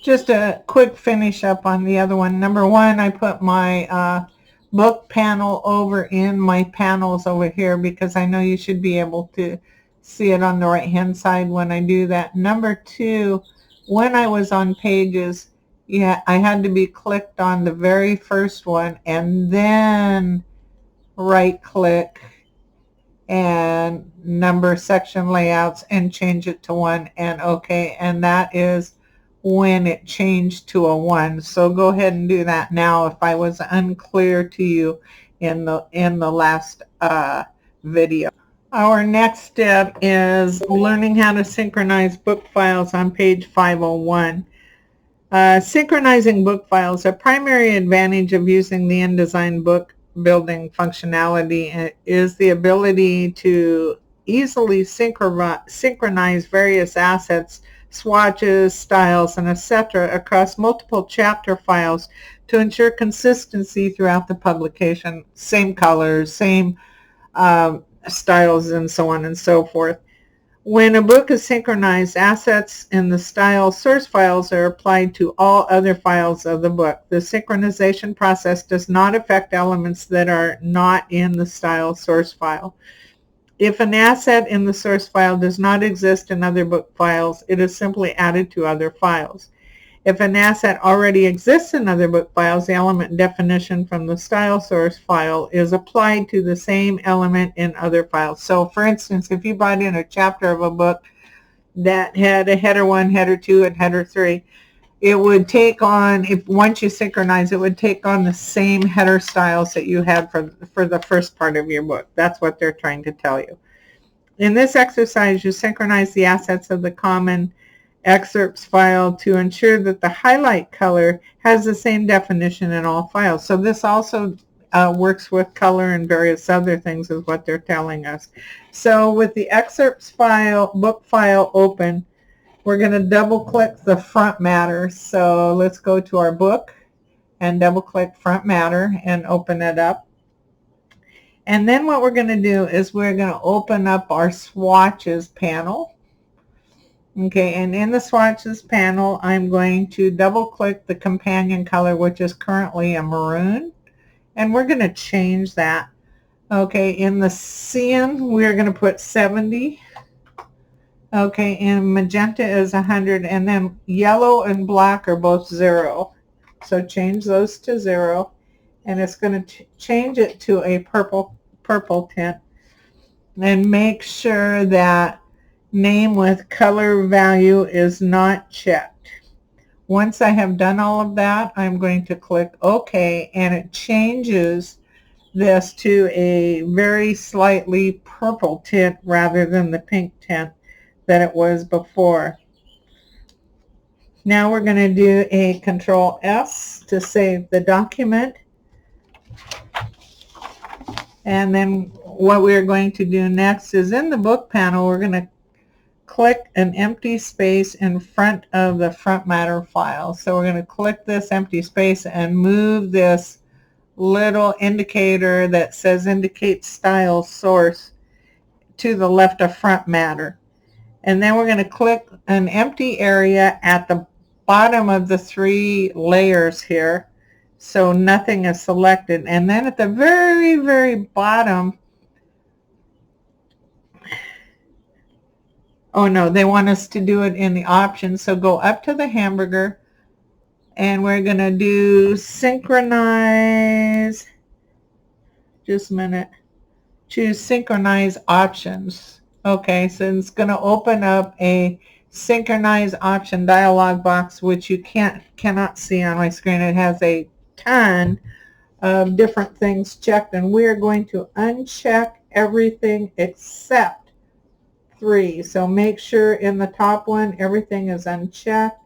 just a quick finish up on the other one. Number one, I put my book panel over in my panels over here because I know you should be able to see it on the right hand side when I do that. Number two, when I was on pages, yeah, I had to be clicked on the very first one and then right click and number section layouts and change it to 1 and OK, and that is when it changed to a 1. So go ahead and do that now if I was unclear to you in the last video. Our next step is learning how to synchronize book files on page 501. Synchronizing book files, a primary advantage of using the InDesign book building functionality is the ability to easily synchronize various assets, swatches, styles, and etc. across multiple chapter files to ensure consistency throughout the publication. Same colors, same styles, and so on and so forth. When a book is synchronized, assets in the style source files are applied to all other files of the book. The synchronization process does not affect elements that are not in the style source file. If an asset in the source file does not exist in other book files, it is simply added to other files. If an asset already exists in other book files, the element definition from the style source file is applied to the same element in other files. So for instance, if you brought in a chapter of a book that had a header 1, header 2, and header 3, it would take on, if once you synchronize, it would take on the same header styles that you had for the first part of your book. That's what they're trying to tell you. In this exercise, you synchronize the assets of the common excerpts file to ensure that the highlight color has the same definition in all files. So this also works with color and various other things is what they're telling us. So with the excerpts file, book file open, we're going to double click the front matter. So let's go to our book and double click front matter and open it up. And then what we're going to do is we're going to open up our swatches panel. Okay, and in the swatches panel, I'm going to double click the companion color, which is currently a maroon, and we're going to change that. Okay, in the cyan, we're going to put 70. Okay, and magenta is 100, and then yellow and black are both 0. So change those to 0, and it's going to change it to a purple tint. And make sure that name with color value is not checked. Once I have done all of that, I'm going to click OK, and it changes this to a very slightly purple tint rather than the pink tint that it was before. Now we're going to do a Control S to save the document. And then what we're going to do next is in the book panel, we're going to click an empty space in front of the front matter file. So we're going to click this empty space and move this little indicator that says indicate style source to the left of front matter. And then we're going to click an empty area at the bottom of the 3 layers here, so nothing is selected. And then at the very, very bottom, oh no, they want us to do it in the options. So go up to the hamburger, and we're going to do synchronize, just a minute, choose synchronize options. Okay, so it's going to open up a synchronize option dialog box, which you cannot see on my screen. It has a ton of different things checked, and we're going to uncheck everything except 3. So make sure in the top one everything is unchecked.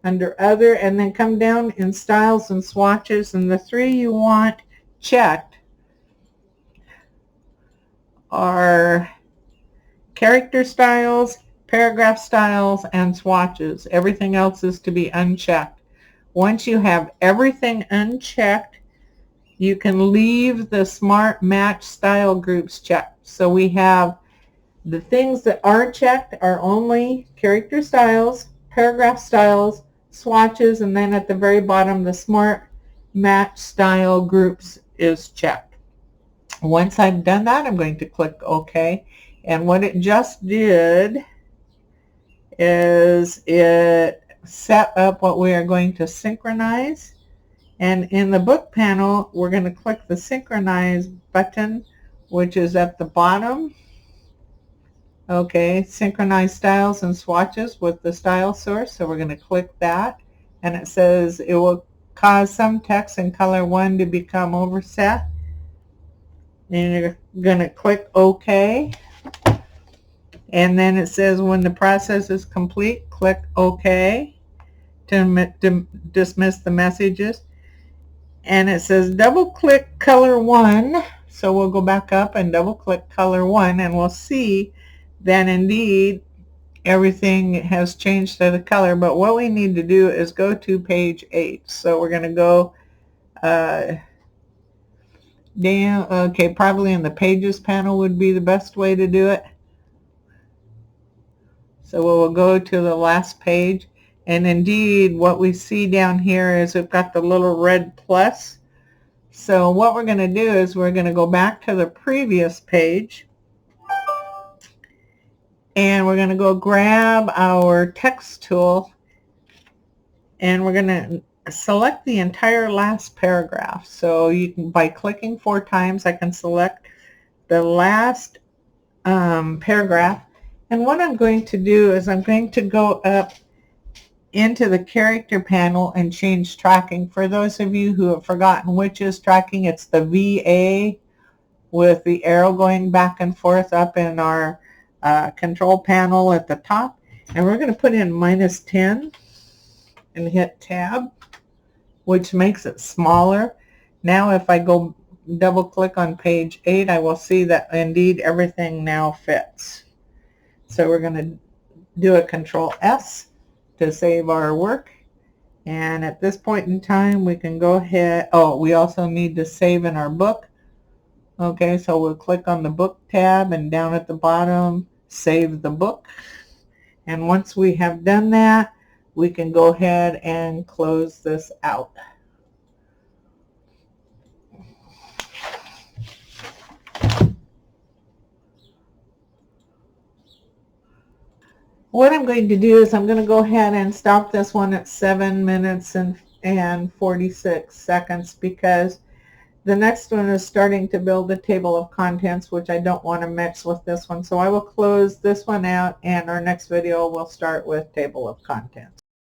Under other, and then come down in styles and swatches, and the 3 you want checked are character styles, paragraph styles, and swatches. Everything else is to be unchecked. Once you have everything unchecked, you can leave the Smart Match style groups checked. So we have the things that are checked are only character styles, paragraph styles, swatches, and then at the very bottom the Smart Match Style Groups is checked. Once I've done that, I'm going to click OK, and what it just did is it set up what we are going to synchronize. And in the book panel, we're going to click the Synchronize button, which is at the bottom. Okay, Synchronize styles and swatches with the style source. So we're going to click that. And it says it will cause some text in color 1 to become overset. And you're going to click OK. And then it says when the process is complete, click OK to dismiss the messages. And it says double click color 1. So we'll go back up and double click color 1, and we'll see that indeed everything has changed to the color. But what we need to do is go to page 8. So we're going to go down. Okay, probably in the pages panel would be the best way to do it. So we'll go to the last page, and indeed what we see down here is we've got the little red plus. So what we're going to do is we're going to go back to the previous page, and we're going to go grab our text tool, and we're going to select the entire last paragraph. So you can, by clicking 4 times, I can select the last paragraph. And what I'm going to do is I'm going to go up into the character panel and change tracking. For those of you who have forgotten which is tracking, it's the VA with the arrow going back and forth up in our control panel at the top. And we're going to put in -10 and hit tab, which makes it smaller. Now if I go double click on page 8, I will see that indeed everything now fits. So we're going to do a Control S to save our work. And at this point in time, we can go ahead. Oh, we also need to save in our book. Okay, so we'll click on the book tab, and down at the bottom, save the book. And once we have done that, we can go ahead and close this out. What I'm going to do is I'm going to go ahead and stop this one at 7 minutes and 46 seconds, because the next one is starting to build a table of contents, which I don't want to mix with this one. So I will close this one out, and our next video will start with table of contents.